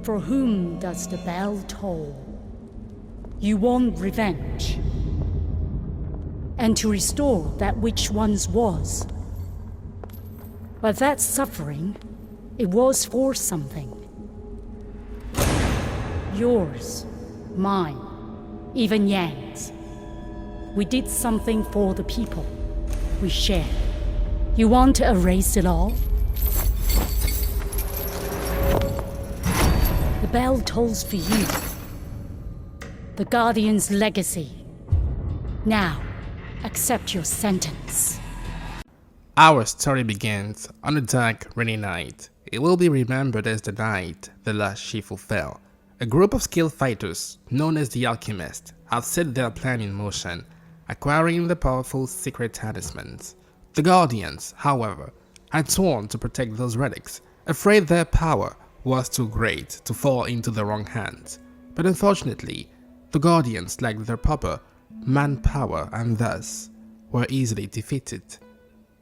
For whom does the bell toll? You want revenge, and to restore that which once was. But that suffering, it was for something. Yours, mine, even Yang's. We did something for the people. We shared. You want to erase it all? The bell tolls for you. The Guardian's legacy. Now, accept your sentence. Our story begins on a dark, rainy night. It will be remembered as the night the last Sifu fell. A group of skilled fighters, known as the Alchemists, had set their plan in motion, acquiring the powerful secret talismans. The Guardians, however, had sworn to protect those relics, afraid their power was too great to fall into the wrong hands. But unfortunately, the Guardians lacked their proper manpower and thus were easily defeated.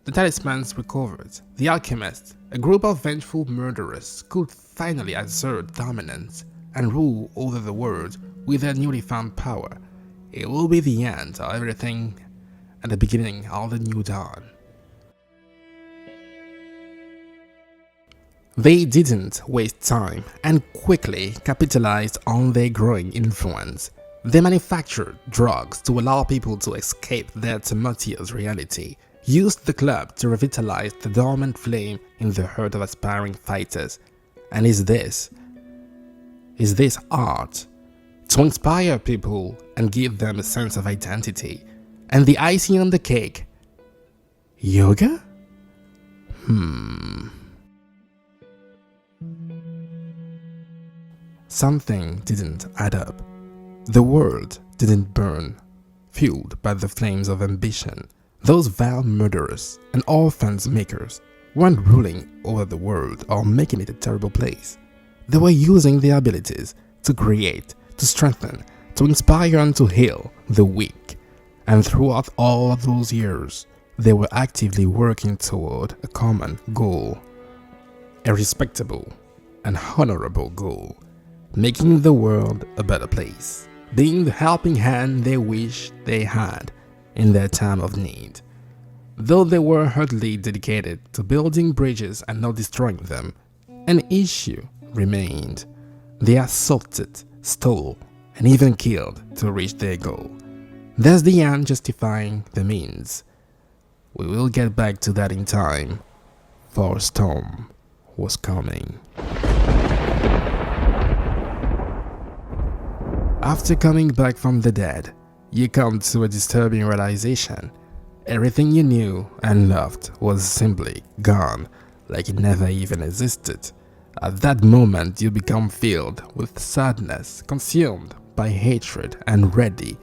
The talismans recovered, the Alchemists, a group of vengeful murderers, could finally assert dominance and rule over the world with their newly found power. It will be the end of everything and the beginning of the new dawn. They didn't waste time and quickly capitalized on their growing influence. They manufactured drugs to allow people to escape their tumultuous reality, used the club to revitalize the dormant flame in the heart of aspiring fighters. And is this art? To inspire people and give them a sense of identity. And the icing on the cake? Yoga? Something didn't add up. The world didn't burn, fueled by the flames of ambition. Those vile murderers and orphans makers weren't ruling over the world or making it a terrible place. They were using their abilities to create, to strengthen, to inspire and to heal the weak. And throughout all of those years, they were actively working toward a common goal. A respectable and honorable goal. Making the world a better place. Being the helping hand they wished they had in their time of need. Though they were heartily dedicated to building bridges and not destroying them, an issue remained. They assaulted, stole, and even killed to reach their goal. Thus the end justifying the means. We will get back to that in time, for a storm was coming. After coming back from the dead, you come to a disturbing realization. Everything you knew and loved was simply gone, like it never even existed. At that moment, you become filled with sadness, consumed by hatred and ready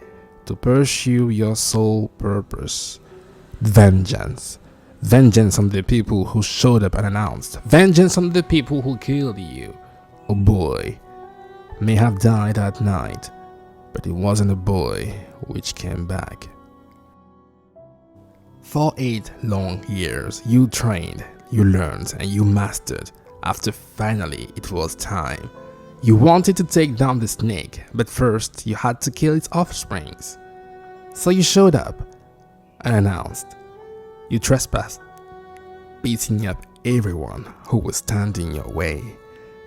to pursue your sole purpose. Vengeance. Vengeance on the people who showed up unannounced. Vengeance on the people who killed you. A boy may have died that night, but it wasn't a boy which came back. For 8 long years, you trained, you learned, and you mastered. After finally it was time. You wanted to take down the snake, but first you had to kill its offsprings. So you showed up, unannounced. You trespassed, beating up everyone who was standing in your way.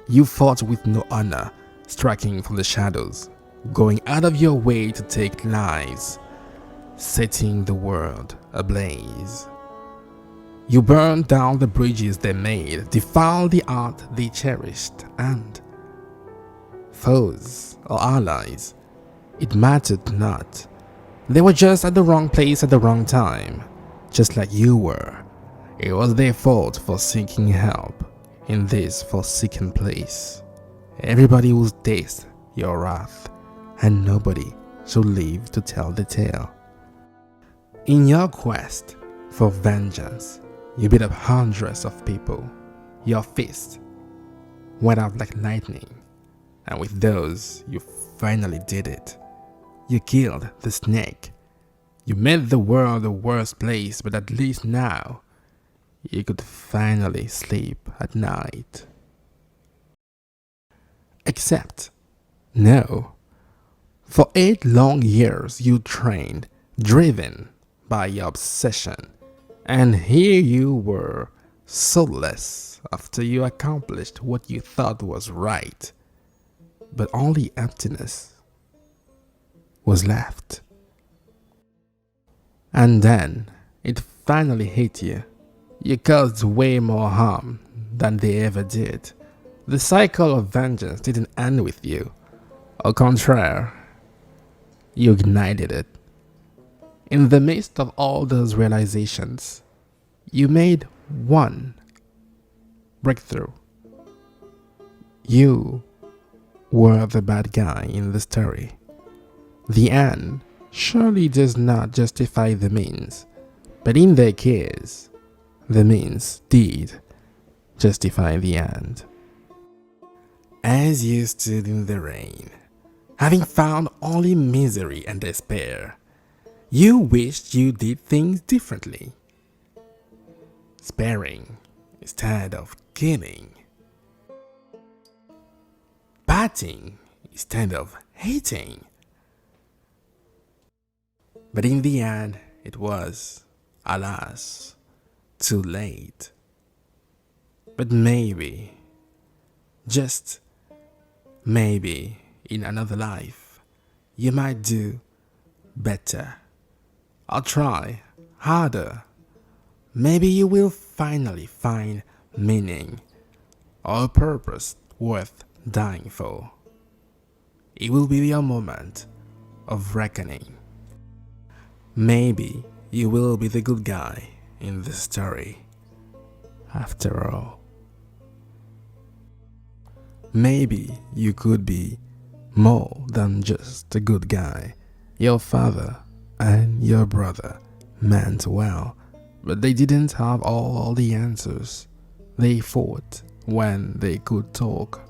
You fought with no honor, striking from the shadows, going out of your way to take lives, setting the world ablaze. You burned down the bridges they made, defiled the art they cherished, and foes or allies, it mattered not. They were just at the wrong place at the wrong time, just like you were. It was their fault for seeking help in this forsaken place. Everybody will taste your wrath, and nobody should live to tell the tale. In your quest for vengeance, you beat up hundreds of people. Your fist went out like lightning, and with those, you finally did it. You killed the snake. You made the world a worse place, but at least now, you could finally sleep at night. Except, no. For 8 long years you trained, driven by your obsession, and here you were, soulless after you accomplished what you thought was right. But only emptiness was left. And then it finally hit you. You caused way more harm than they ever did. The cycle of vengeance didn't end with you. Au contraire, you ignited it. In the midst of all those realizations, you made one breakthrough. You were the bad guy in the story. The end surely does not justify the means, but in their case, the means did justify the end. As you stood in the rain, having found only misery and despair, you wished you did things differently. Sparing instead of killing. Patting instead of hating. But in the end, it was, alas, too late. But maybe, just maybe, in another life, you might do better. Or try harder. Maybe you will finally find meaning or a purpose worth dying for. It will be your moment of reckoning. Maybe you will be the good guy in the story, after all. Maybe you could be more than just a good guy. Your father and your brother meant well, but they didn't have all the answers. They fought when they could talk.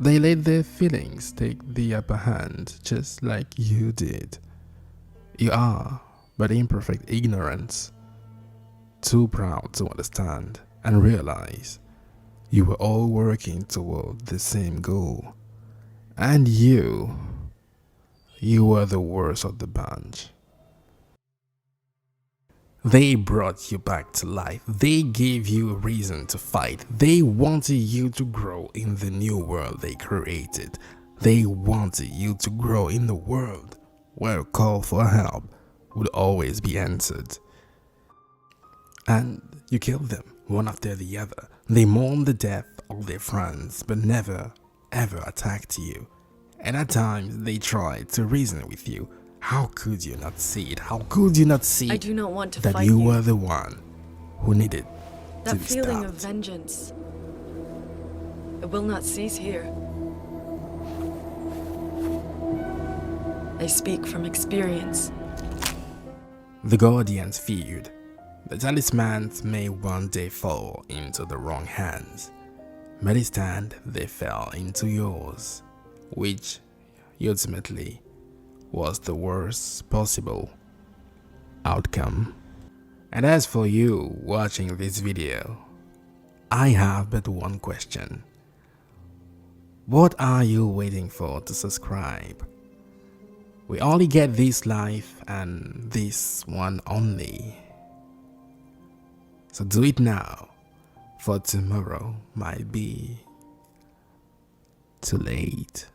They let their feelings take the upper hand, just like you did. You are but imperfect ignorance, too proud to understand and realize you were all working toward the same goal. And you were the worst of the bunch. They brought you back to life. They gave you a reason to fight. They wanted you to grow in the new world they created. They wanted you to grow in the world where a call for help would always be answered. And you killed them, one after the other. They mourned the death of their friends, but never, ever attacked you. And at times, they tried to reason with you. How could you not see it? How could you not see I do not want to that fight you were the one who needed to That be feeling of stopped? vengeance, it will not cease here. I speak from experience. The Guardians feared the talismans may one day fall into the wrong hands, but instead they fell into yours, which ultimately was the worst possible outcome. And as for you watching this video, I have but one question. What are you waiting for to subscribe? We only get this life and this one only. So do it now, for tomorrow might be too late.